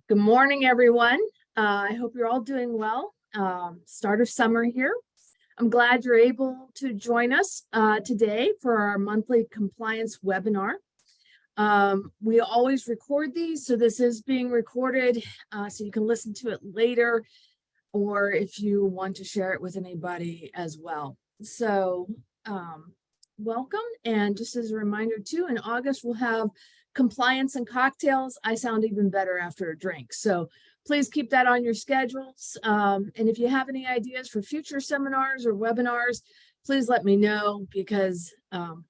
Good morning, everyone. I hope you're all doing well. Start of summer here. I'm glad you're able to join us today for our monthly compliance webinar. We always record these, so this is being recorded so you can listen to it later, or if you want to share it with anybody as well. So welcome. And just as a reminder too, in August, we'll have compliance and cocktails. I sound even better after a drink. So please keep that on your schedules. And if you have any ideas for future seminars or webinars, please let me know, because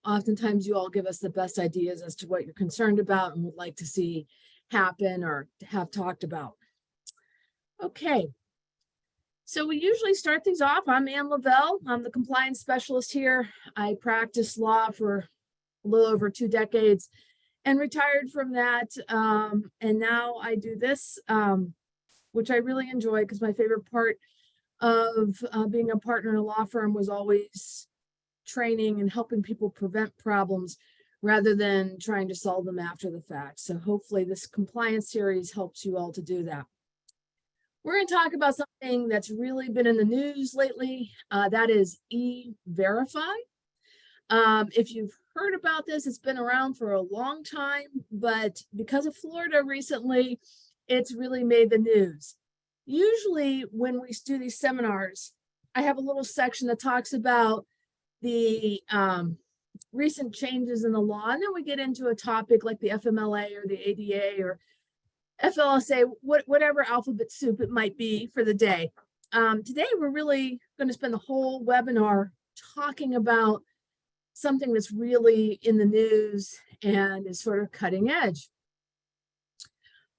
oftentimes you all give us the best ideas as to what you're concerned about and would like to see happen or have talked about. Okay. So we usually start these off. I'm Ann Lavelle. I'm the compliance specialist here. I practiced law for a little over 2 decades and retired from that. And now I do this, which I really enjoy, because my favorite part of being a partner in a law firm was always training and helping people prevent problems rather than trying to solve them after the fact. So hopefully this compliance series helps you all to do that. We're going to talk about something that's really been in the news lately. That is E-Verify. If you've heard about this, it's been around for a long time, but because of Florida recently, it's really made the news. Usually when we do these seminars, I have a little section that talks about the recent changes in the law, and then we get into a topic like the FMLA or the ADA or FLSA, whatever alphabet soup it might be for the day. Today, we're really going to spend the whole webinar talking about something that's really in the news and is sort of cutting edge.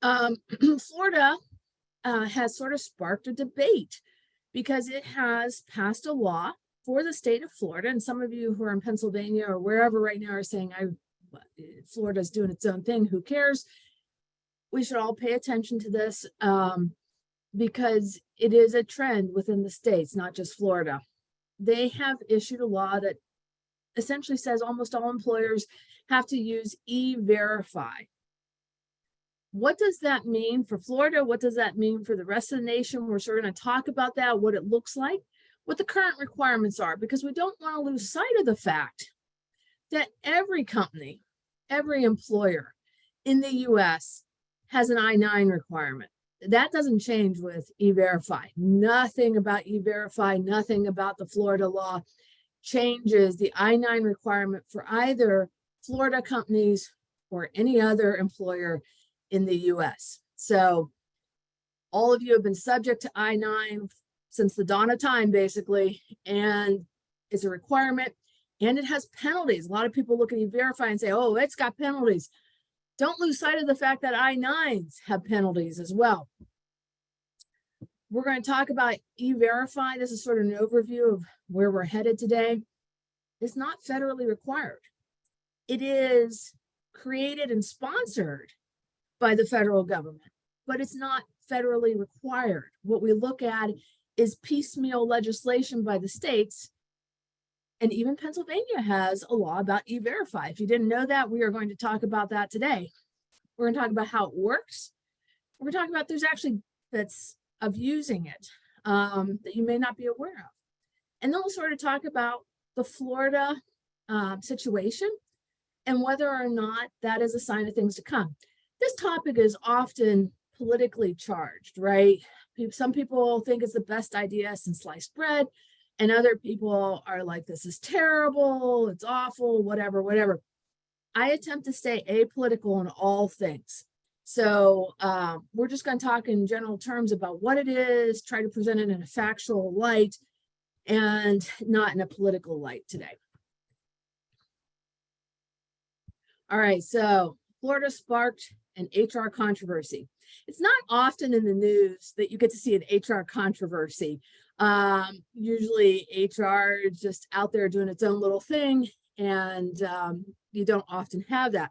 Florida has sort of sparked a debate because it has passed a law for the state of Florida. And some of you who are in Pennsylvania or wherever right now are saying, Florida's doing its own thing, who cares? We should all pay attention to this because it is a trend within the states, not just Florida. They have issued a law that essentially says almost all employers have to use E-Verify. What does that mean for Florida? What does that mean for the rest of the nation? We're sort of going to talk about that, what it looks like, what the current requirements are, because we don't want to lose sight of the fact that every company, every employer in the US has an I-9 requirement. That doesn't change with E-Verify. Nothing about E-Verify, nothing about the Florida law changes the I-9 requirement for either Florida companies or any other employer in the US. So all of you have been subject to I-9 since the dawn of time, basically, and it's a requirement, and it has penalties. A lot of people look at E-Verify and say, oh, it's got penalties. Don't lose sight of the fact that I-9s have penalties as well. We're going to talk about E-Verify. This is sort of an overview of where we're headed today. It's not federally required. It is created and sponsored by the federal government, but it's not federally required. What we look at is piecemeal legislation by the states. And even Pennsylvania has a law about E-Verify. If you didn't know that, we are going to talk about that today. We're going to talk about how it works. We're going to talk about there's actually benefits of using it that you may not be aware of. And then we'll sort of talk about the Florida situation and whether or not that is a sign of things to come. This topic is often politically charged, right? Some people think it's the best idea since sliced bread. And other people are like, this is terrible, it's awful, whatever, whatever. I attempt to stay apolitical in all things. So we're just going to talk in general terms about what it is, try to present it in a factual light and not in a political light today. All right, so Florida sparked an HR controversy. It's not often in the news that you get to see an HR controversy. Usually HR is just out there doing its own little thing, and you don't often have that.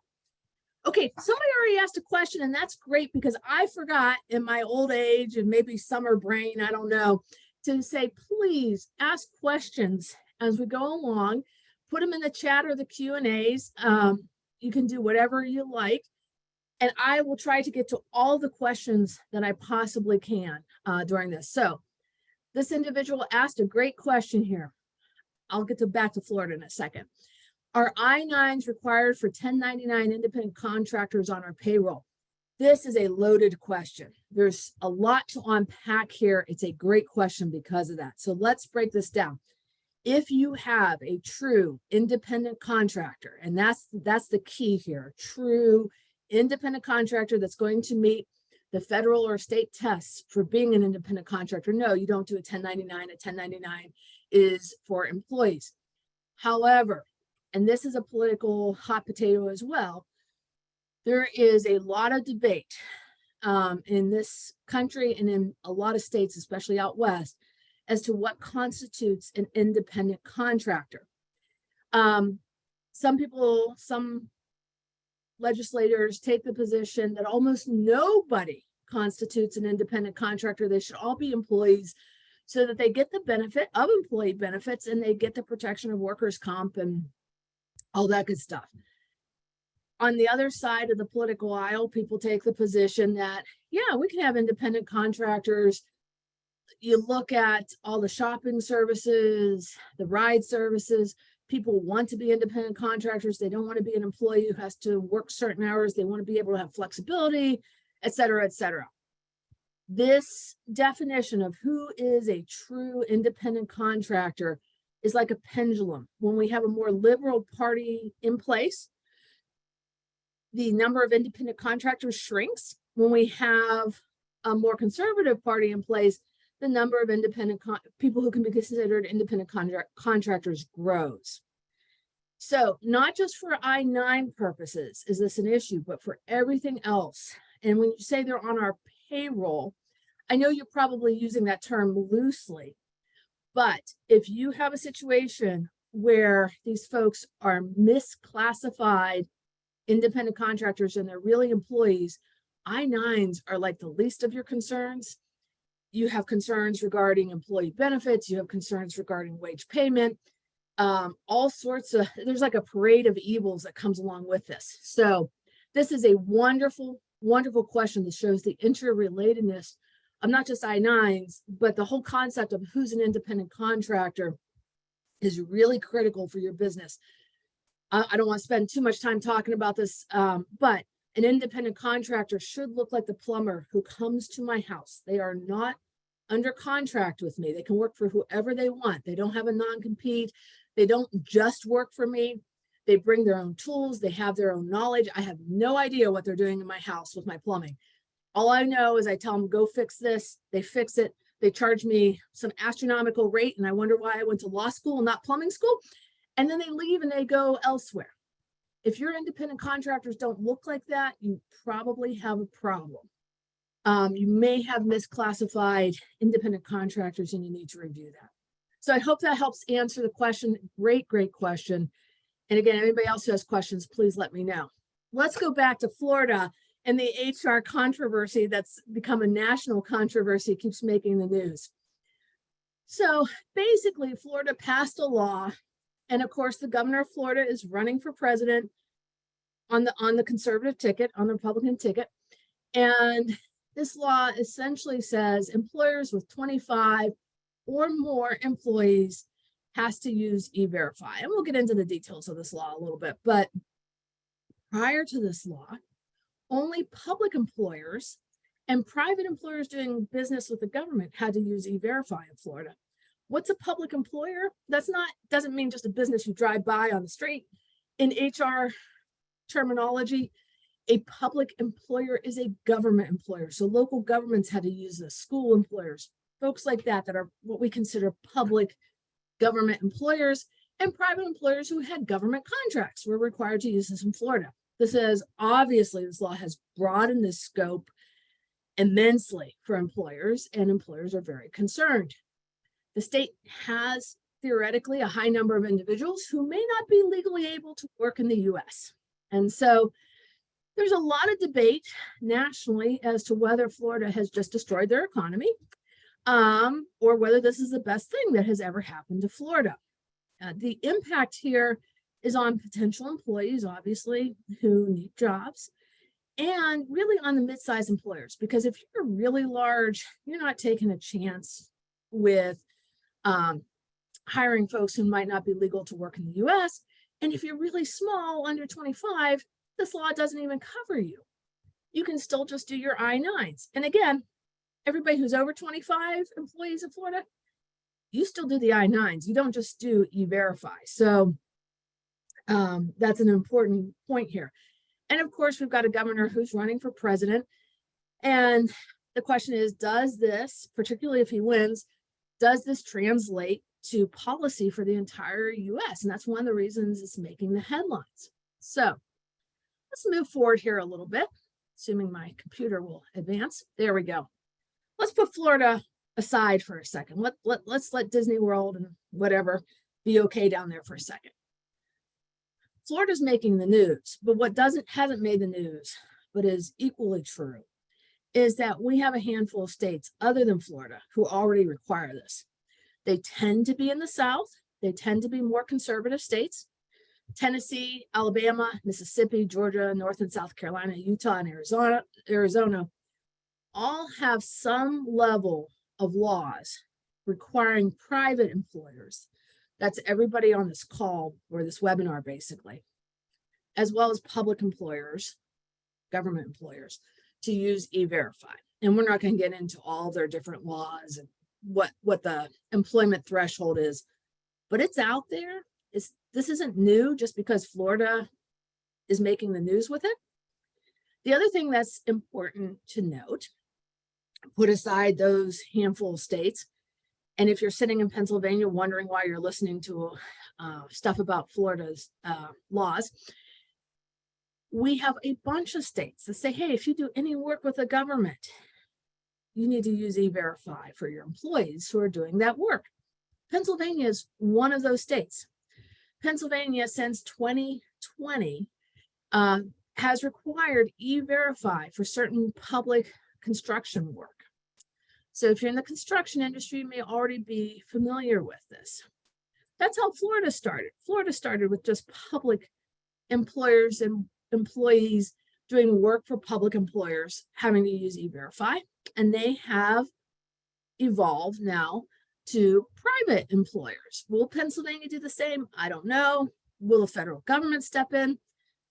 Okay, somebody already asked a question, and that's great because I forgot in my old age and maybe summer brain, I don't know, to say, please ask questions as we go along. Put them in the chat or the Q&As. You can do whatever you like. And I will try to get to all the questions that I possibly can during this. So this individual asked a great question here. I'll get back to Florida in a second. Are I-9s required for 1099 independent contractors on our payroll? This is a loaded question. There's a lot to unpack here. It's a great question because of that. So let's break this down. If you have a true independent contractor, and that's the key here, true independent contractor that's going to meet the federal or state tests for being an independent contractor. No, you don't do a 1099. A 1099 is for employees. However, and this is a political hot potato as well, there is a lot of debate in this country and in a lot of states, especially out west, as to what constitutes an independent contractor. Some people, some legislators take the position that almost nobody constitutes an independent contractor. They should all be employees so that they get the benefit of employee benefits and they get the protection of workers' comp and all that good stuff. On the other side of the political aisle, people take the position that, yeah, we can have independent contractors. You look at all the shopping services, the ride services, people want to be independent contractors. They don't want to be an employee who has to work certain hours. They want to be able to have flexibility, et cetera, et cetera. This definition of who is a true independent contractor is like a pendulum. When we have a more liberal party in place, the number of independent contractors shrinks. When we have a more conservative party in place, the number of independent people who can be considered independent contractors grows. So not just for I-9 purposes is this an issue, but for everything else. And when you say they're on our payroll, I know you're probably using that term loosely, but if you have a situation where these folks are misclassified independent contractors and they're really employees, I-9s are like the least of your concerns. You have concerns regarding employee benefits. You have concerns regarding wage payment, all sorts of, there's like a parade of evils that comes along with this. So this is a wonderful, wonderful question that shows the interrelatedness of not just I-9s, but the whole concept of who's an independent contractor is really critical for your business. I don't want to spend too much time talking about this, but an independent contractor should look like the plumber who comes to my house. They are not under contract with me. They can work for whoever they want. They don't have a non-compete. They don't just work for me. They bring their own tools. They have their own knowledge. I have no idea what they're doing in my house with my plumbing. All I know is I tell them, go fix this. They fix it. They charge me some astronomical rate. And I wonder why I went to law school and not plumbing school. And then they leave and they go elsewhere. If your independent contractors don't look like that, you probably have a problem. You may have misclassified independent contractors and you need to review that. So I hope that helps answer the question. Great, great question. And again, anybody else who has questions, please let me know. Let's go back to Florida and the HR controversy that's become a national controversy, keeps making the news. So basically, Florida passed a law. And of course, the governor of Florida is running for president on the conservative ticket, on the Republican ticket. And this law essentially says employers with 25 or more employees has to use E-Verify. And we'll get into the details of this law a little bit. But prior to this law, only public employers and private employers doing business with the government had to use E-Verify in Florida. What's a public employer? Doesn't mean just a business you drive by on the street. In HR terminology, a public employer is a government employer. So local governments had to use this, school employers, folks like that are what we consider public government employers, and private employers who had government contracts were required to use this in Florida. This law has broadened the scope immensely for employers, and employers are very concerned. The state has theoretically a high number of individuals who may not be legally able to work in the US. And so there's a lot of debate nationally as to whether Florida has just destroyed their economy, or whether this is the best thing that has ever happened to Florida. The impact here is on potential employees, obviously, who need jobs. and really on the mid-sized employers, because if you're really large, you're not taking a chance with hiring folks who might not be legal to work in the US. And if you're really small, under 25, this law doesn't even cover you. You can still just do your I-9s. And again, everybody who's over 25 employees in Florida, you still do the I-9s. You don't just do E-Verify. So that's an important point here. And of course, we've got a governor who's running for president. And the question is, does this, particularly if he wins, does this translate to policy for the entire US? And that's one of the reasons it's making the headlines. So let's move forward here a little bit, assuming my computer will advance. There we go. Let's put Florida aside for a second. Let's let Disney World and whatever be okay down there for a second. Florida's making the news, but what hasn't made the news, but is equally true, is that we have a handful of states other than Florida who already require this. They tend to be in the South. They tend to be more conservative states. Tennessee, Alabama, Mississippi, Georgia, North and South Carolina, Utah, and Arizona all have some level of laws requiring private employers. That's everybody on this call or this webinar, basically, as well as public employers, government employers, to use E-Verify. And we're not going to get into all their different laws and what the employment threshold is, but it's out there. This isn't new just because Florida is making the news with it. The other thing that's important to note, put aside those handful of states, and if you're sitting in Pennsylvania wondering why you're listening to stuff about Florida's laws, we have a bunch of states that say, hey, if you do any work with the government, you need to use E-Verify for your employees who are doing that work. Pennsylvania is one of those states. Pennsylvania, since 2020, has required E-Verify for certain public construction work. So if you're in the construction industry, you may already be familiar with this. That's how Florida started. Florida started with just public employers and employees doing work for public employers having to use E-Verify. And they have evolved now to private employers. Will Pennsylvania do the same? I don't know. Will the federal government step in?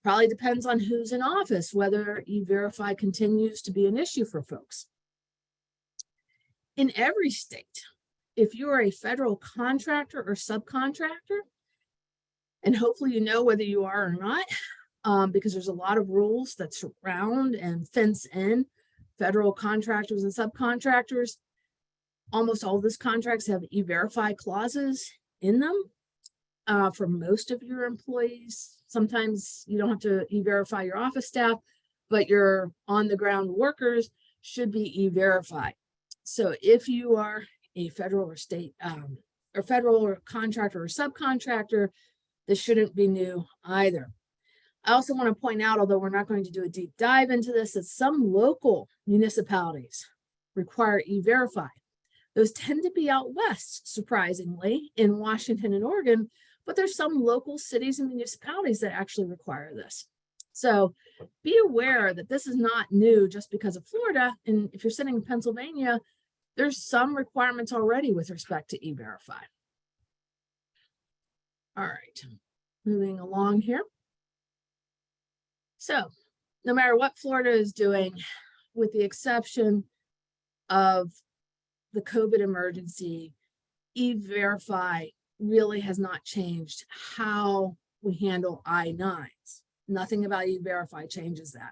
Probably depends on who's in office, whether E-Verify continues to be an issue for folks. In every state, if you are a federal contractor or subcontractor, and hopefully you know whether you are or not, because there's a lot of rules that surround and fence in federal contractors and subcontractors. Almost all of those contracts have E-Verify clauses in them for most of your employees. Sometimes you don't have to E-Verify your office staff, but your on-the-ground workers should be E-Verified. So if you are a federal or state or federal or contractor or subcontractor, this shouldn't be new either. I also want to point out, although we're not going to do a deep dive into this, that some local municipalities require E-Verify. Those tend to be out west, surprisingly, in Washington and Oregon, but there's some local cities and municipalities that actually require this. So be aware that this is not new just because of Florida. And if you're sitting in Pennsylvania, there's some requirements already with respect to E-Verify. All right, moving along here. So no matter what Florida is doing, with the exception of the COVID emergency, E-Verify really has not changed how we handle I-9s. Nothing about E-Verify changes that.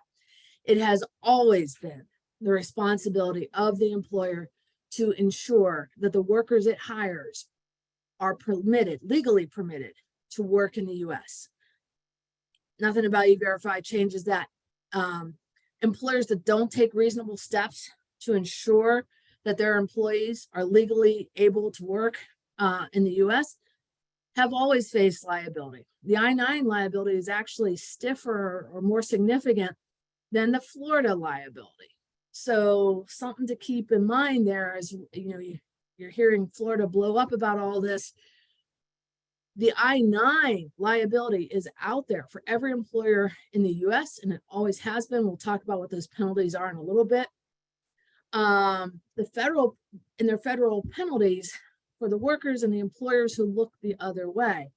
It has always been the responsibility of the employer to ensure that the workers it hires are legally permitted to work in the US. Nothing about E-Verify changes that. Employers that don't take reasonable steps to ensure that their employees are legally able to work in the US have always faced liability. The I-9 liability is actually stiffer or more significant than the Florida liability. So something to keep in mind there is, you're hearing Florida blow up about all this. The I-9 liability is out there for every employer in the US, and it always has been. We'll talk about what those penalties are in a little bit. The federal penalties for the workers and the employers who look the other way.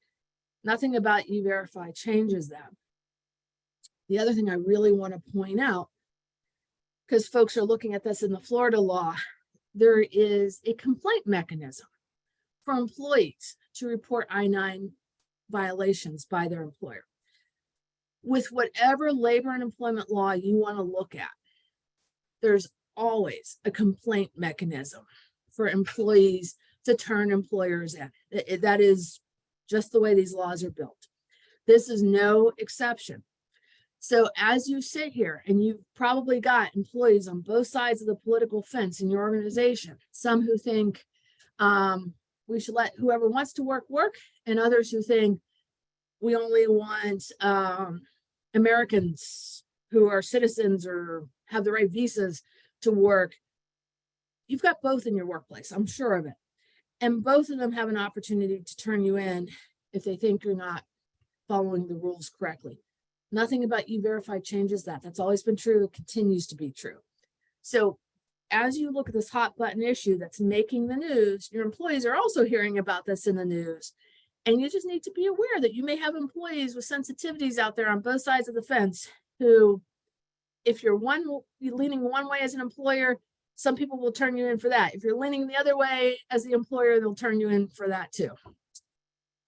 Nothing about E-Verify changes that. The other thing I really want to point out, because folks are looking at this in the Florida law, there is a complaint mechanism for employees to report I-9 violations by their employer. With whatever labor and employment law you want to look at, there's always a complaint mechanism for employees to turn employers in. That is just the way these laws are built. This is no exception. So as you sit here, and you've probably got employees on both sides of the political fence in your organization, some who think we should let whoever wants to work, and others who think we only want Americans who are citizens or have the right visas to work. You've got both in your workplace, I'm sure of it. And both of them have an opportunity to turn you in if they think you're not following the rules correctly. Nothing about E-Verify changes that. That's always been true. It continues to be true. So as you look at this hot button issue that's making the news, your employees are also hearing about this in the news. And you just need to be aware that you may have employees with sensitivities out there on both sides of the fence who, if you're leaning one way as an employer, some people will turn you in for that. If you're leaning the other way as the employer, they'll turn you in for that too.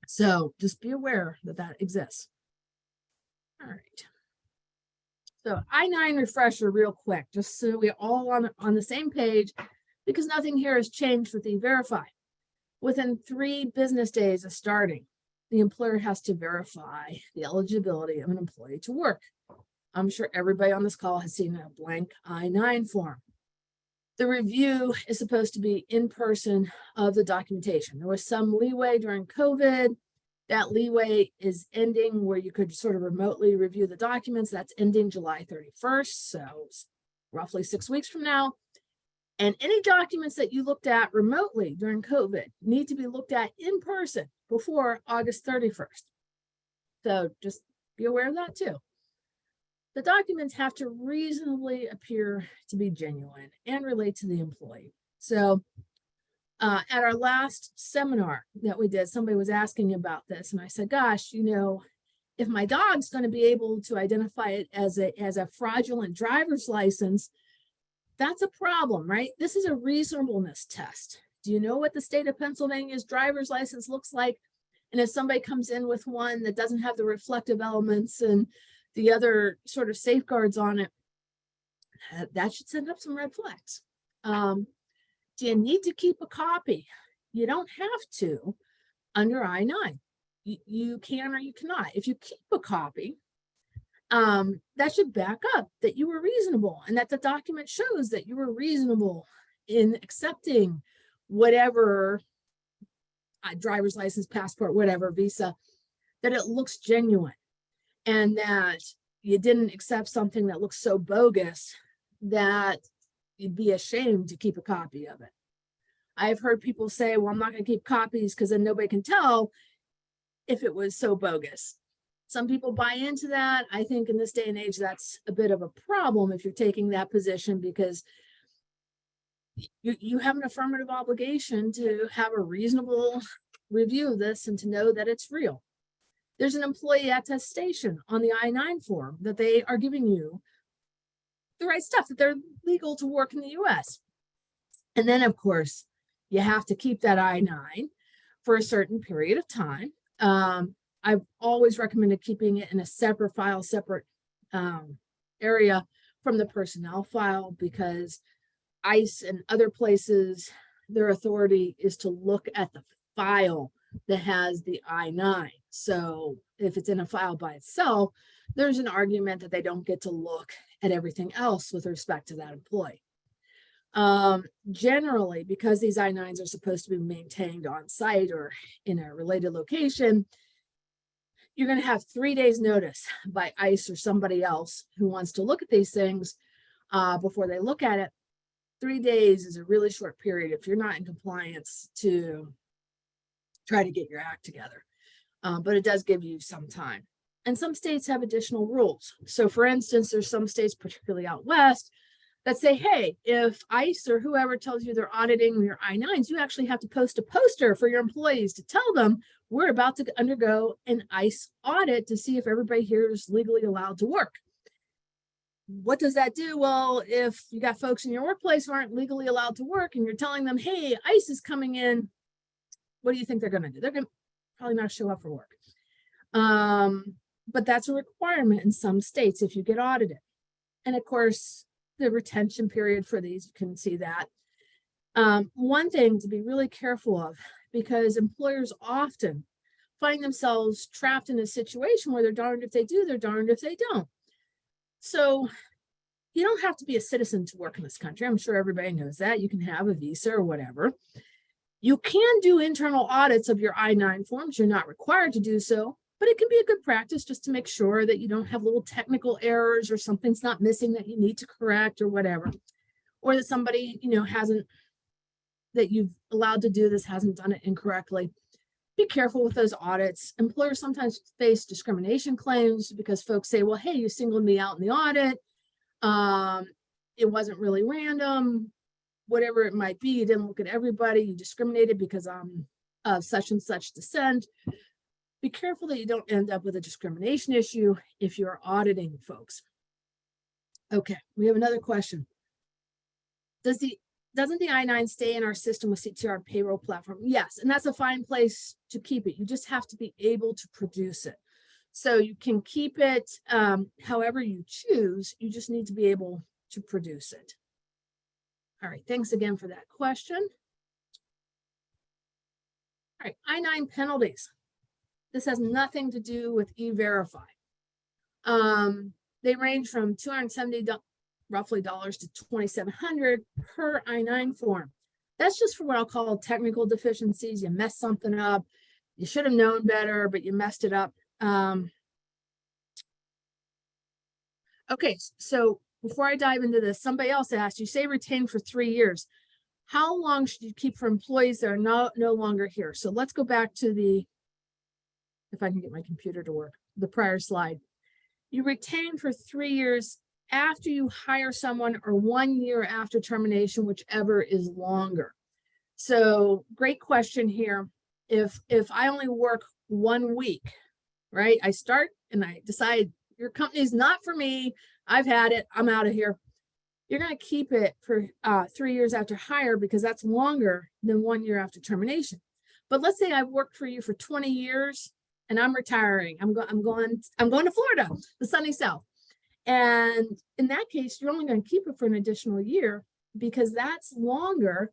So just be aware that that exists. All right. So I-9 refresher real quick, just so we're all on the same page, because nothing here has changed with E-Verify. Within 3 business days of starting, the employer has to verify the eligibility of an employee to work. I'm sure everybody on this call has seen a blank I-9 form. The review is supposed to be in person of the documentation. There was some leeway during COVID. That leeway is ending where you could sort of remotely review the documents. That's ending July 31st, so roughly 6 weeks from now. And any documents that you looked at remotely during COVID need to be looked at in person before August 31st. So just be aware of that too. The documents have to reasonably appear to be genuine and relate to the employee. So at our last seminar that we did, somebody was asking about this, and I said, gosh, if my dog's going to be able to identify it as a fraudulent driver's license, that's a problem, right? This is a reasonableness test. Do you know what the state of Pennsylvania's driver's license looks like? And if somebody comes in with one that doesn't have the reflective elements and the other sort of safeguards on it, that should send up some red flags. Do you need to keep a copy? You don't have to under I-9. You can or you cannot. If you keep a copy, that should back up that you were reasonable and that the document shows that you were reasonable in accepting whatever driver's license, passport, whatever, visa, that it looks genuine and that you didn't accept something that looks so bogus that you'd be ashamed to keep a copy of it. I've heard people say, well, I'm not going to keep copies because then nobody can tell if it was so bogus. Some people buy into that. I think in this day and age, that's a bit of a problem if you're taking that position, because you have an affirmative obligation to have a reasonable review of this and to know that it's real. There's an employee attestation on the I-9 form that they are giving you the right stuff, that they're legal to work in the US. And then, of course, you have to keep that I-9 for a certain period of time. I've always recommended keeping it in a separate file, separate area from the personnel file, because ICE and other places, their authority is to look at the file that has the I-9. So if it's in a file by itself, there's an argument that they don't get to look at everything else with respect to that employee. Generally, because these I-9s are supposed to be maintained on site or in a related location, you're going to have 3 days notice by ICE or somebody else who wants to look at these things before they look at it. 3 days is a really short period if you're not in compliance to try to get your act together. but it does give you some time. And some states have additional rules. So for instance, there's some states, particularly out west, that say, hey, if ICE or whoever tells you they're auditing your I-9s, you actually have to post a poster for your employees to tell them we're about to undergo an ICE audit to see if everybody here is legally allowed to work. What does that do? Well, if you got folks in your workplace who aren't legally allowed to work and you're telling them, hey, ICE is coming in, what do you think they're going to do? They're going to probably not show up for work. But that's a requirement in some states if you get audited. And of course, the retention period for these, you can see that. One thing to be really careful of, because employers often find themselves trapped in a situation where they're darned if they do, they're darned if they don't. So you don't have to be a citizen to work in this country. I'm sure everybody knows that. You can have a visa or whatever. You can do internal audits of your I-9 forms. You're not required to do so, but it can be a good practice just to make sure that you don't have little technical errors or something's not missing that you need to correct or whatever, or that somebody, that you've allowed to do this hasn't done it incorrectly. Be careful with those audits. Employers sometimes face discrimination claims because folks say, well, hey, you singled me out in the audit. It wasn't really random, whatever it might be. You didn't look at everybody. You discriminated because I'm of such and such descent. Be careful that you don't end up with a discrimination issue if you're auditing folks. Okay, we have another question. Doesn't the I-9 stay in our system with CTR payroll platform? Yes, and that's a fine place to keep it. You just have to be able to produce it. So you can keep it however you choose. You just need to be able to produce it. All right, thanks again for that question. All right, I-9 penalties. This has nothing to do with E-Verify. They range from $270 roughly to $2,700 per I-9 form. That's just for what I'll call technical deficiencies. You messed something up. You should have known better, but you messed it up. Okay, so before I dive into this, somebody else asked, you say retain for 3 years. How long should you keep for employees that are no longer here? So let's go back to if I can get my computer to work, the prior slide. You retain for 3 years after you hire someone or 1 year after termination, whichever is longer. So great question here. If I only work 1 week, right? I start and I decide your company's not for me. I've had it. I'm out of here. You're going to keep it for 3 years after hire because that's longer than 1 year after termination. But let's say I've worked for you for 20 years and I'm retiring. I'm going to Florida, the sunny South. And in that case, you're only going to keep it for an additional year because that's longer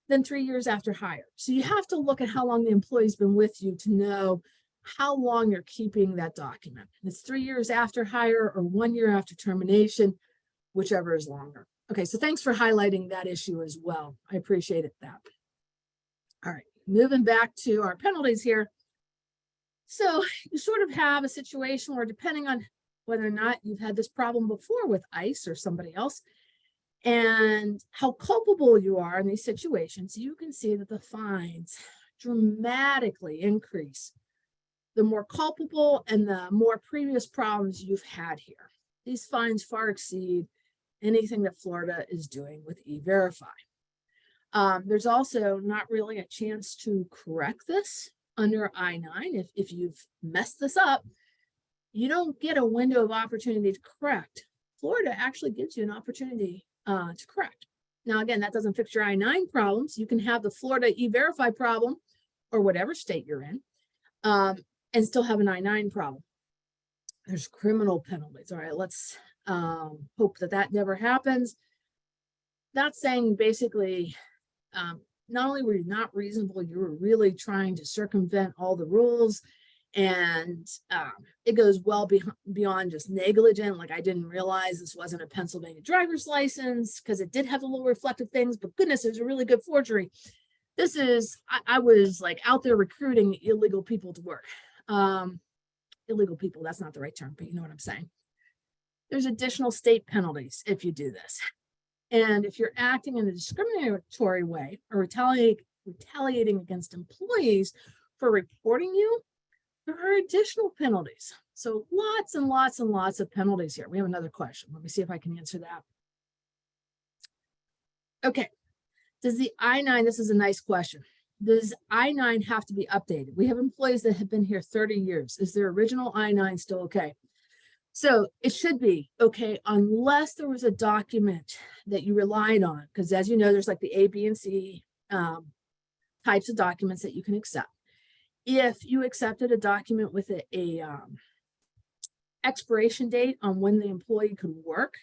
than 3 years after hire. So you have to look at how long the employee's been with you to know how long you're keeping that document. It's 3 years after hire or 1 year after termination, whichever is longer. Okay, so thanks for highlighting that issue as well. I appreciate it. That. All right, moving back to our penalties here. So you sort of have a situation where depending on whether or not you've had this problem before with ICE or somebody else, and how culpable you are in these situations, you can see that the fines dramatically increase the more culpable and the more previous problems you've had here. These fines far exceed anything that Florida is doing with E-Verify. There's also not really a chance to correct this under I-9. If you've messed this up, you don't get a window of opportunity to correct. Florida actually gives you an opportunity to correct. Now, again, that doesn't fix your I-9 problems. You can have the Florida E-Verify problem or whatever state you're in and still have an I-9 problem. There's criminal penalties. All right, let's hope that never happens. That's saying basically, not only were you not reasonable, you were really trying to circumvent all the rules. And it goes well beyond just negligent. Like I didn't realize this wasn't a Pennsylvania driver's license because it did have the little reflective things, but goodness, it was a really good forgery. This is, I was like out there recruiting illegal people to work. Illegal people, that's not the right term, but you know what I'm saying. There's additional state penalties if you do this. And if you're acting in a discriminatory way or retaliating against employees for reporting you there are additional penalties. So lots and lots and lots of penalties here. We have another question. Let me see if I can answer that. Okay. Does the I-9, this is a nice question. Does I-9 have to be updated? We have employees that have been here 30 years. Is their original I-9 still okay? So it should be okay, unless there was a document that you relied on, because as you know, there's like the A, B, and C types of documents that you can accept. If you accepted a document with a expiration date on when the employee could work,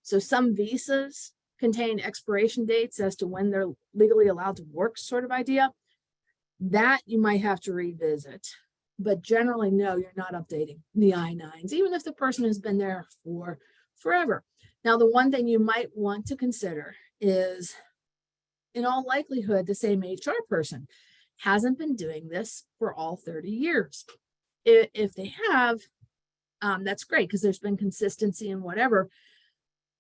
so some visas contain expiration dates as to when they're legally allowed to work, sort of idea, that you might have to revisit. But generally, no, you're not updating the I-9s, even if the person has been there for forever. Now, the one thing you might want to consider is, in all likelihood, the same HR person hasn't been doing this for all 30 years. If they have, that's great, because there's been consistency and whatever.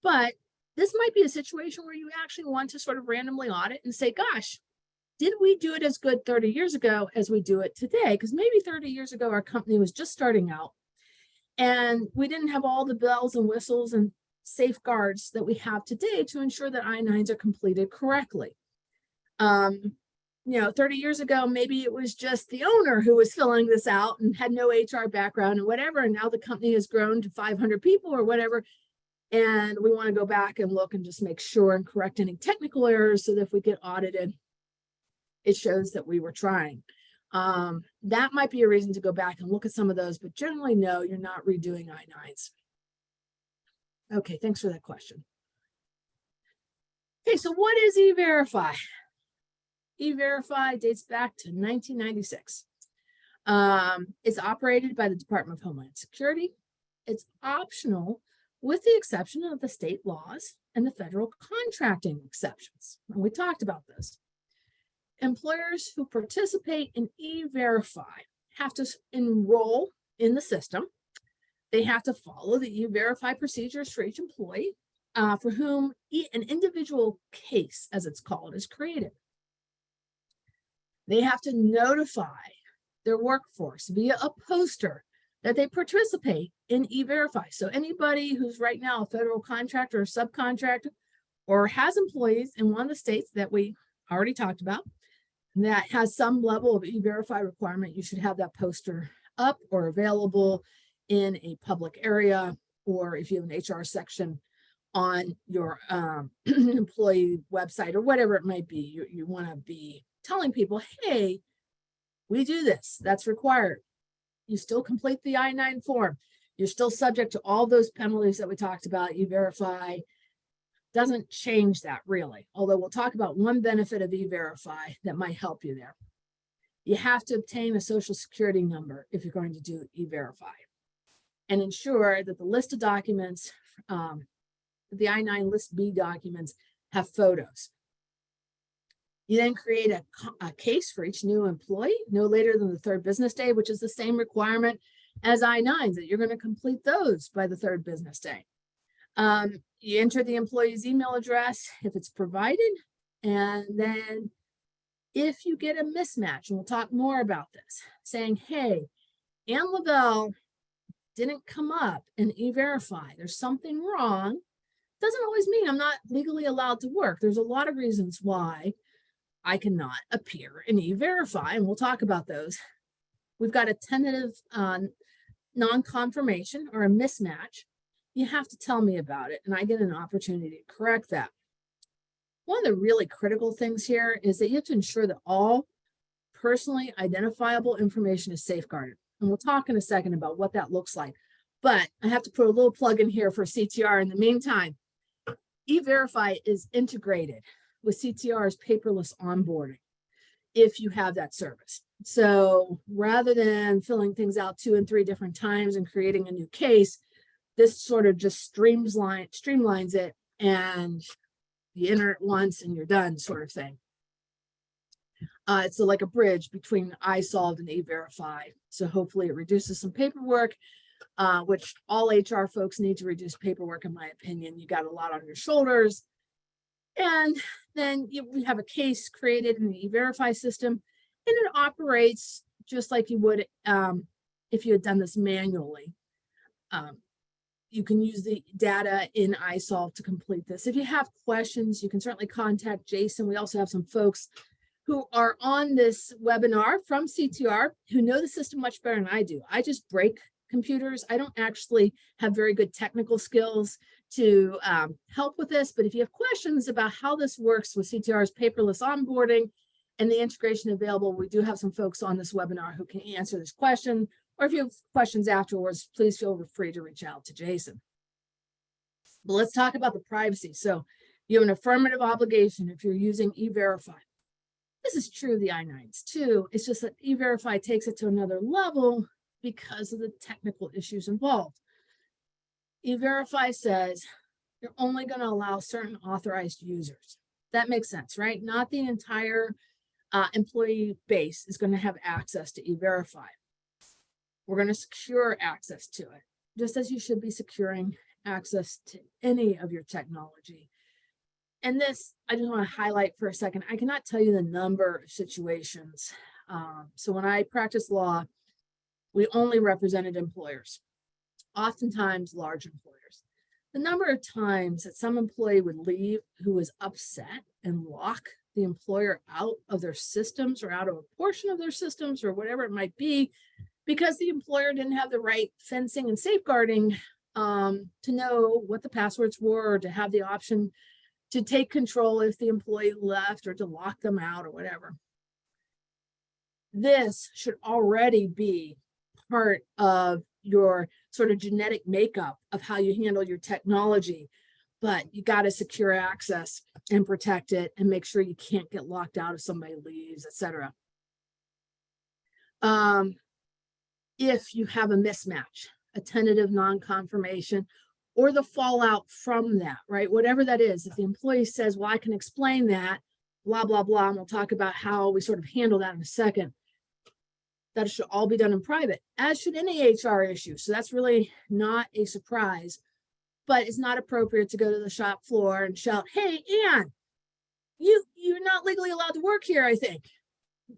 But this might be a situation where you actually want to sort of randomly audit and say, gosh, did we do it as good 30 years ago as we do it today? Because maybe 30 years ago, our company was just starting out and we didn't have all the bells and whistles and safeguards that we have today to ensure that I-9s are completed correctly. 30 years ago, maybe it was just the owner who was filling this out and had no HR background and whatever. And now the company has grown to 500 people or whatever. And we want to go back and look and just make sure and correct any technical errors so that if we get audited, it shows that we were trying. That might be a reason to go back and look at some of those, but generally, no, you're not redoing I-9s. Okay, thanks for that question. Okay, so what is E-Verify? E-Verify dates back to 1996. It's operated by the Department of Homeland Security. It's optional with the exception of the state laws and the federal contracting exceptions. And we talked about this. Employers who participate in E-Verify have to enroll in the system. They have to follow the E-Verify procedures for each employee, for whom an individual case, as it's called, is created. They have to notify their workforce via a poster that they participate in E-Verify. So anybody who's right now a federal contractor or subcontractor or has employees in one of the states that we already talked about, that has some level of E-Verify requirement, you should have that poster up or available in a public area, or if you have an HR section on your employee website or whatever it might be, you want to be telling people, hey, we do this, that's required. You still complete the I-9 form. You're still subject to all those penalties that we talked about. E-Verify doesn't change that really, although we'll talk about one benefit of E-Verify that might help you there. You have to obtain a social security number if you're going to do E-Verify, and ensure that the list of documents, the I-9 List B documents, have photos. You then create a case for each new employee no later than the 3rd business day, which is the same requirement as I-9s, that you're going to complete those by the 3rd business day. You enter the employee's email address if it's provided, and then if you get a mismatch, and we'll talk more about this, saying, hey, Ann LaBelle didn't come up in E-Verify, there's something wrong, doesn't always mean I'm not legally allowed to work. There's a lot of reasons why I cannot appear in E-Verify, and we'll talk about those. We've got a tentative non-confirmation or a mismatch. You have to tell me about it, and I get an opportunity to correct that. One of the really critical things here is that you have to ensure that all personally identifiable information is safeguarded. And we'll talk in a second about what that looks like. But I have to put a little plug in here for CTR in the meantime. E-Verify is integrated with CTR's paperless onboarding if you have that service. So rather than filling things out 2 and 3 different times and creating a new case, this sort of just streamlines it, and you enter it once and you're done, sort of thing. It's like a bridge between iSolved and E-Verify. So hopefully it reduces some paperwork, which all HR folks need to reduce paperwork, in my opinion. You got a lot on your shoulders. And then we have a case created in the E-Verify system, and it operates just like you would if you had done this manually. You can use the data in iSolve to complete this. If you have questions, you can certainly contact Jason. We also have some folks who are on this webinar from CTR who know the system much better than I do. I just break computers. I don't actually have very good technical skills to help with this, but if you have questions about how this works with CTR's paperless onboarding and the integration available, we do have some folks on this webinar who can answer this question. Or if you have questions afterwards, please feel free to reach out to Jason. But let's talk about the privacy. So you have an affirmative obligation if you're using E-Verify. This is true of the I-9s too. It's just that E-Verify takes it to another level because of the technical issues involved. E-Verify says you're only going to allow certain authorized users. That makes sense, right? Not the entire employee base is going to have access to E-Verify. We're going to secure access to it, just as you should be securing access to any of your technology. And this, I just want to highlight for a second. I cannot tell you the number of situations. So when I practiced law, we only represented employers, oftentimes large employers. The number of times that some employee would leave who was upset and lock the employer out of their systems or out of a portion of their systems or whatever it might be, because the employer didn't have the right fencing and safeguarding to know what the passwords were, or to have the option to take control if the employee left, or to lock them out or whatever. This should already be part of your sort of genetic makeup of how you handle your technology, but you got to secure access and protect it and make sure you can't get locked out if somebody leaves, etc. If you have a mismatch, a tentative non-confirmation, or the fallout from that, right? Whatever that is, if the employee says, well, I can explain that, blah, blah, blah, and we'll talk about how we sort of handle that in a second. That should all be done in private, as should any HR issue. So that's really not a surprise, but it's not appropriate to go to the shop floor and shout, hey, Ann, you're not legally allowed to work here, I think.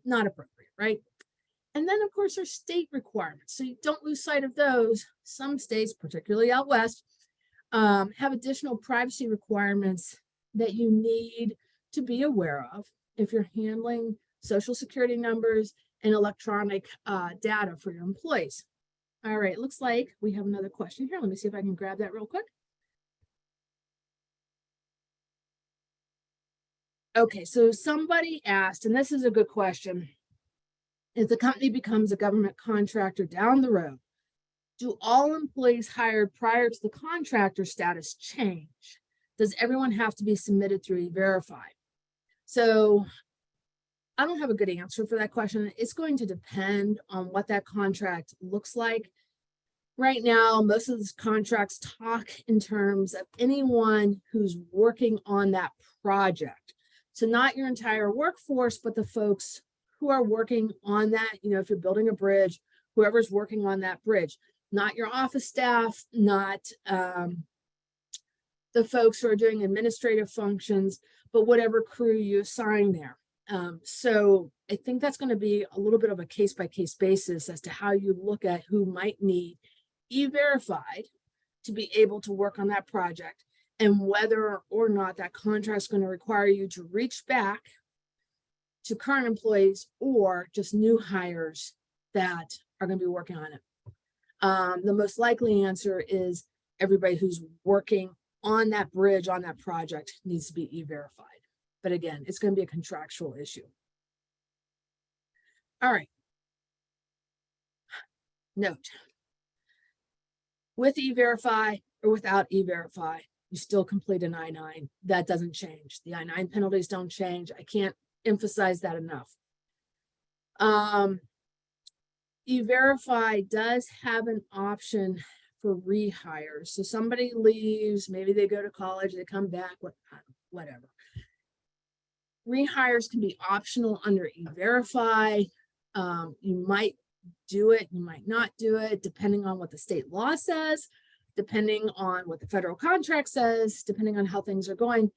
Not appropriate, right? And then, of course, there's state requirements. So you don't lose sight of those. Some states, particularly out west, have additional privacy requirements that you need to be aware of if you're handling social security numbers and electronic data for your employees. All right, looks like we have another question here. Let me see if I can grab that real quick. Okay, so somebody asked, and this is a good question. If the company becomes a government contractor down the road, do all employees hired prior to the contractor status change? Does everyone have to be submitted through E-Verify? So I don't have a good answer for that question. It's going to depend on what that contract looks like. Right now, most of these contracts talk in terms of anyone who's working on that project. So not your entire workforce, but the folks who are working on that. You know, if you're building a bridge, whoever's working on that bridge, not your office staff, not the folks who are doing administrative functions, but whatever crew you assign there. So I think that's going to be a little bit of a case-by-case basis as to how you look at who might need E-Verified to be able to work on that project, and whether or not that contract is going to require you to reach back to current employees or just new hires that are going to be working on it. The most likely answer is everybody who's working on that bridge, on that project, needs to be E-Verified. But again, it's going to be a contractual issue. All right. Note, with E-Verify or without E-Verify, you still complete an I-9. That doesn't change. The I-9 penalties don't change. I can't emphasize that enough. E-Verify does have an option for rehires. So somebody leaves, maybe they go to college, they come back, whatever. Rehires can be optional under E-Verify. You might do it, you might not do it, depending on what the state law says, depending on what the federal contract says, depending on how things are going.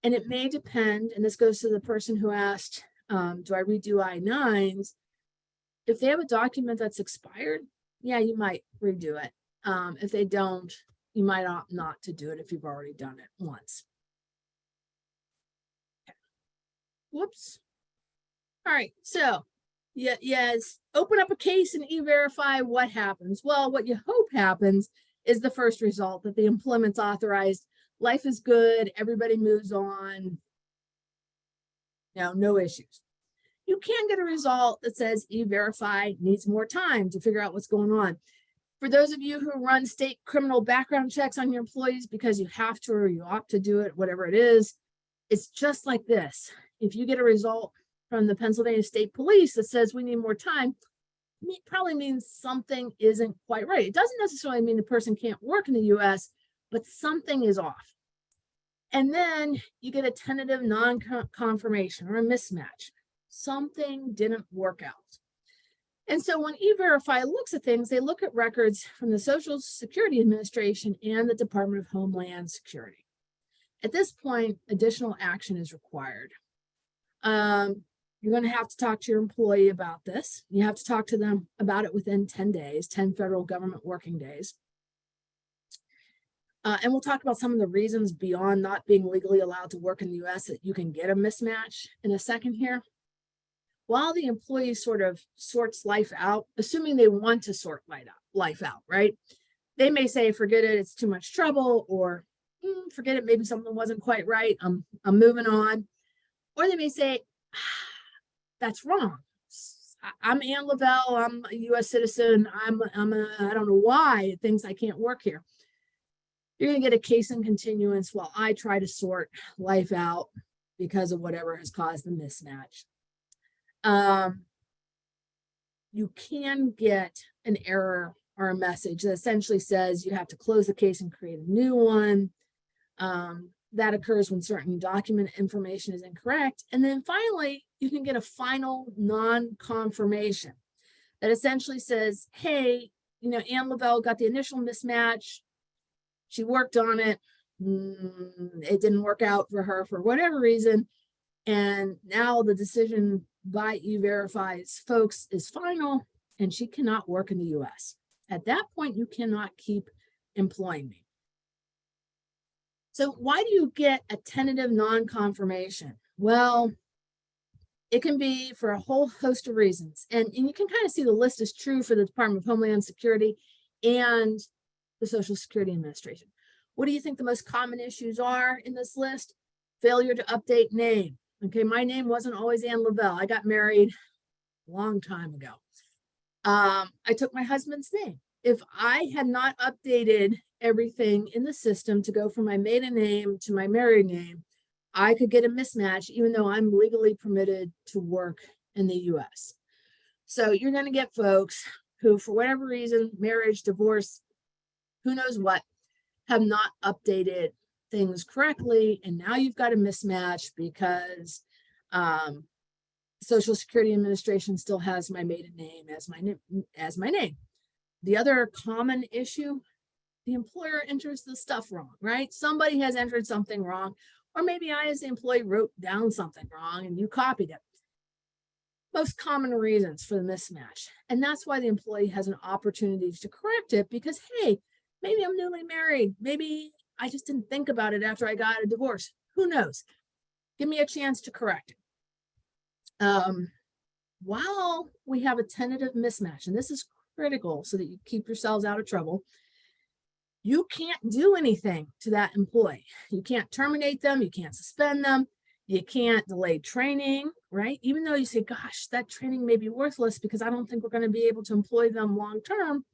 And it may depend, and this goes to the person who asked, do I redo I-9s? If they have a document that's expired, yeah, you might redo it. If they don't, you might opt not to do it if you've already done it once. Okay. Whoops. All right, so yes, open up a case and e-verify. What happens? Well, what you hope happens is the first result, that the employment's authorized, life is good, everybody moves on, no issues. You can get a result that says e-verify needs more time to figure out what's going on. For those of you who run state criminal background checks on your employees because you have to or you opt to do it, whatever it is, it's just like this. If you get a result from the Pennsylvania State Police that says we need more time, it probably means something isn't quite right. It doesn't necessarily mean the person can't work in the US, but something is off. And then you get a tentative non-confirmation or a mismatch. Something didn't work out. And so when E-Verify looks at things, they look at records from the Social Security Administration and the Department of Homeland Security. At this point, additional action is required. You're going to have to talk to your employee about this. You have to talk to them about it within 10 days, 10 federal government working days. And we'll talk about some of the reasons beyond not being legally allowed to work in the US that you can get a mismatch in a second here. While the employee sort of sorts life out, assuming they want to sort life out, right? They may say, forget it, it's too much trouble, or forget it, maybe something wasn't quite right, I'm moving on. Or they may say, that's wrong. I'm Ann Lavelle, I'm a US citizen, I don't know why, things I can't work here. You're gonna get a case in continuance while I try to sort life out because of whatever has caused the mismatch. You can get an error or a message that essentially says you have to close the case and create a new one. That occurs when certain document information is incorrect. And then finally, you can get a final non-confirmation that essentially says, hey, Ann Lavelle got the initial mismatch. She worked on it. It didn't work out for her for whatever reason. And now the decision by E-Verify's folks is final, and she cannot work in the US. At that point, you cannot keep employing me. So why do you get a tentative non-confirmation? Well, it can be for a whole host of reasons. And you can kind of see the list is true for the Department of Homeland Security and the Social Security Administration. What do you think the most common issues are in this list? Failure to update name. Okay, my name wasn't always Ann Lavelle. I got married a long time ago. I took my husband's name. If I had not updated everything in the system to go from my maiden name to my married name, I could get a mismatch even though I'm legally permitted to work in the US. So you're going to get folks who, for whatever reason, marriage, divorce, who knows what, have not updated things correctly, and now you've got a mismatch because Social Security Administration still has my maiden name as my name. The other common issue, the employer enters the stuff wrong, right? Somebody has entered something wrong, or maybe I, as the employee, wrote down something wrong and you copied it. Most common reasons for the mismatch, and that's why the employee has an opportunity to correct it, because hey, maybe I'm newly married, maybe I just didn't think about it after I got a divorce. Who knows? Give me a chance to correct it. While we have a tentative mismatch, and this is critical so that you keep yourselves out of trouble, you can't do anything to that employee. You can't terminate them. You can't suspend them. You can't delay training, right? Even though you say, gosh, that training may be worthless because I don't think we're going to be able to employ them long term,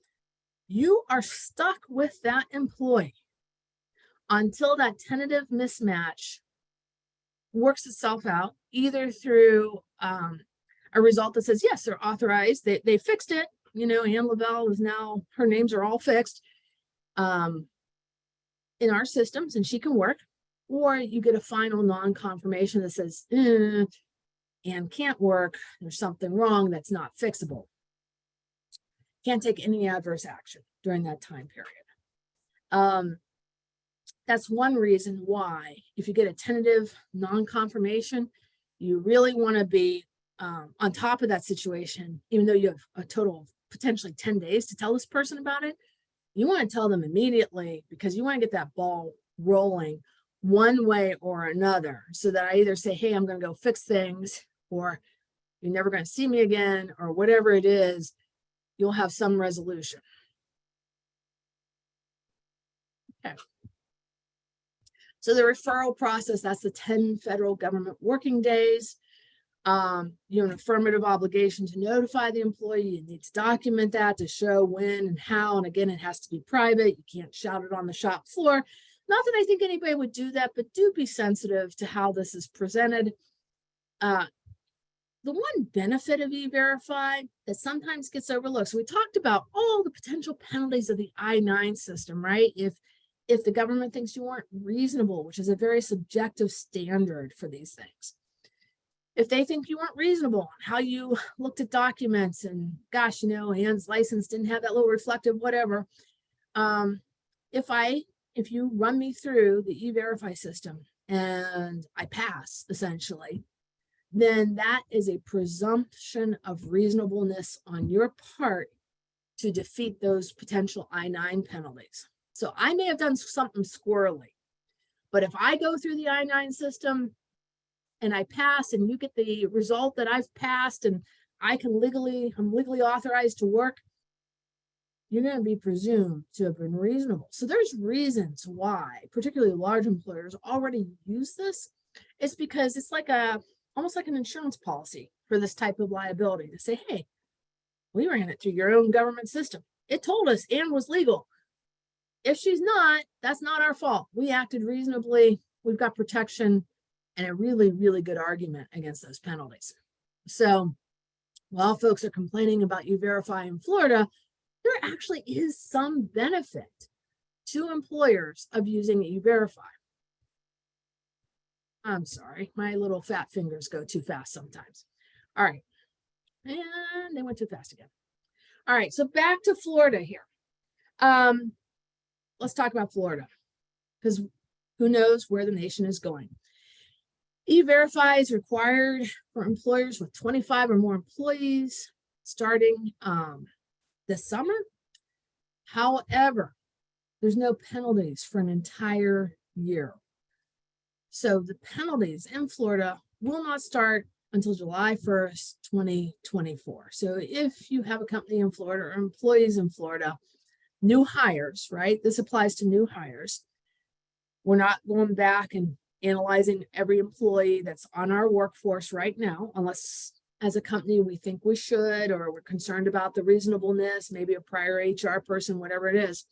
you are stuck with that employee until that tentative mismatch works itself out, either through a result that says, yes, they're authorized, they fixed it, Ann Lavelle is now, her names are all fixed in our systems and she can work, or you get a final non-confirmation that says, Ann can't work, there's something wrong that's not fixable. Can't take any adverse action during that time period. That's one reason why, if you get a tentative non-confirmation, you really want to be on top of that situation, even though you have a total of potentially 10 days to tell this person about it, you want to tell them immediately because you want to get that ball rolling one way or another so that I either say, hey, I'm going to go fix things, or you're never going to see me again, or whatever it is, you'll have some resolution. Okay. So the referral process, that's the 10 federal government working days. You have an affirmative obligation to notify the employee. You need to document that to show when and how. And again, it has to be private. You can't shout it on the shop floor. Not that I think anybody would do that, but do be sensitive to how this is presented. The one benefit of E-Verify that sometimes gets overlooked. So we talked about all the potential penalties of the I-9 system, right? If the government thinks you weren't reasonable, which is a very subjective standard for these things. If they think you weren't reasonable on how you looked at documents and gosh, Ann's license didn't have that little reflective, whatever. If you run me through the E-Verify system and I pass, essentially, then that is a presumption of reasonableness on your part to defeat those potential I-9 penalties. So I may have done something squirrely, but if I go through the I-9 system and I pass and you get the result that I've passed and I'm legally authorized to work, you're going to be presumed to have been reasonable. So there's reasons why, particularly large employers, already use this. It's because it's like almost like an insurance policy for this type of liability to say, hey, we ran it through your own government system. It told us Ann was legal. If she's not, that's not our fault. We acted reasonably. We've got protection and a really, really good argument against those penalties. So while folks are complaining about E-Verify in Florida, there actually is some benefit to employers of using E-Verify. I'm sorry, my little fat fingers go too fast sometimes. All right, and they went too fast again. All right, so back to Florida here. Let's talk about Florida, because who knows where the nation is going. E-Verify is required for employers with 25 or more employees starting this summer. However, there's no penalties for an entire year. So the penalties in Florida will not start until July 1st, 2024. So if you have a company in Florida or employees in Florida, new hires, right? This applies to new hires. We're not going back and analyzing every employee that's on our workforce right now, unless as a company we think we should, or we're concerned about the reasonableness, maybe a prior HR person, whatever it is.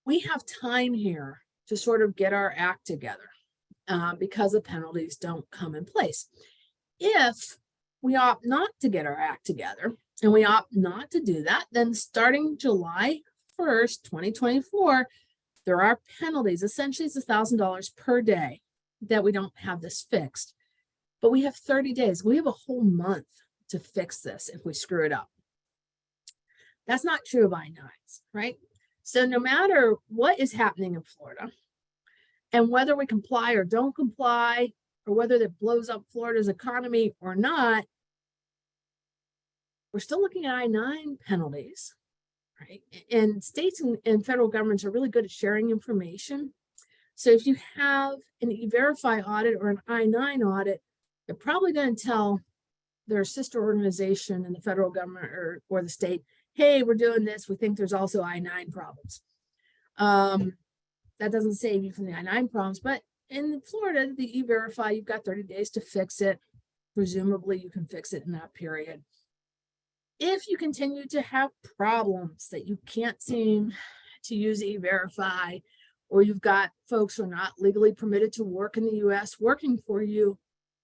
We have time here to sort of get our act together because the penalties don't come in place. If we opt not to get our act together and we opt not to do that, then starting July 1st, 2024, there are penalties. Essentially, it's $1,000 per day that we don't have this fixed. But we have 30 days. We have a whole month to fix this if we screw it up. That's not true of I-9s, right? So no matter what is happening in Florida, and whether we comply or don't comply, or whether that blows up Florida's economy or not, we're still looking at I-9 penalties, right? And states and federal governments are really good at sharing information. So if you have an E-Verify audit or an I-9 audit, they're probably going to tell their sister organization in the federal government or the state, hey, we're doing this. We think there's also I-9 problems. That doesn't save you from the I-9 problems, but in Florida, the E-Verify, you've got 30 days to fix it. Presumably you can fix it in that period. If you continue to have problems that you can't seem to use E-Verify, or you've got folks who are not legally permitted to work in the US working for you,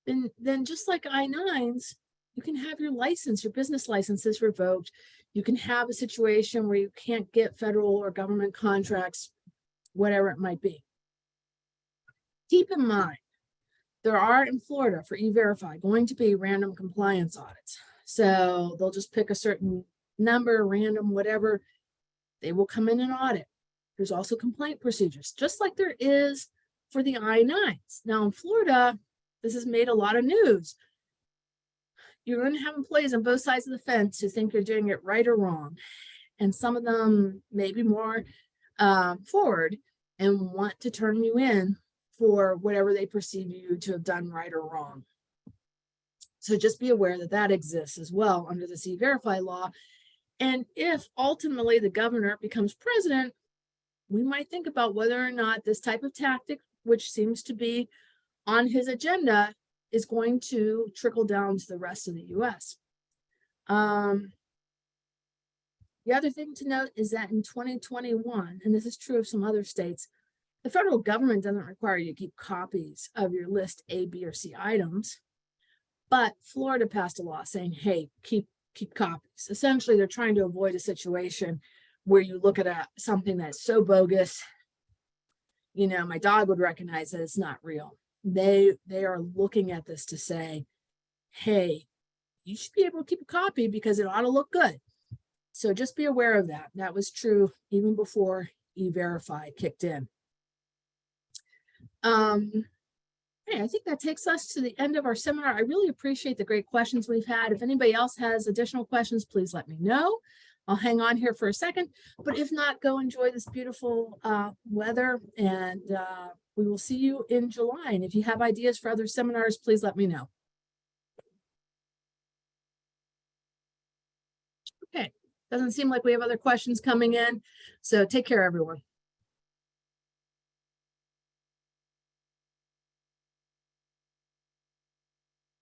then just like I-9s, you can have your license, your business licenses revoked. You can have a situation where you can't get federal or government contracts, whatever it might be. Keep in mind, there are in Florida for E-Verify going to be random compliance audits. So they'll just pick a certain number, random, whatever. They will come in and audit. There's also complaint procedures, just like there is for the I-9s. Now in Florida, This has made a lot of news. You're going to have employees on both sides of the fence who think you're doing it right or wrong. And some of them may be more forward and want to turn you in for whatever they perceive you to have done right or wrong. So just be aware that that exists as well under the E-Verify law. And if ultimately the governor becomes president, we might think about whether or not this type of tactic, which seems to be on his agenda, is going to trickle down to the rest of the US. The other thing to note is that in 2021, and this is true of some other states, the federal government doesn't require you to keep copies of your list A, B, or C items, but Florida passed a law saying, hey, keep copies. Essentially, they're trying to avoid a situation where you look at something that's so bogus, you know, my dog would recognize that it's not real. They are looking at this to say, hey, you should be able to keep a copy because it ought to look good. So just be aware of that. That was true even before E-Verify kicked in. Hey, I think that takes us to the end of our seminar. I really appreciate the great questions we've had. If anybody else has additional questions, please let me know. I'll hang on here for a second, but if not, go enjoy this beautiful weather, and we will see you in July. And if you have ideas for other seminars, please let me know. Okay, doesn't seem like we have other questions coming in, so take care, everyone.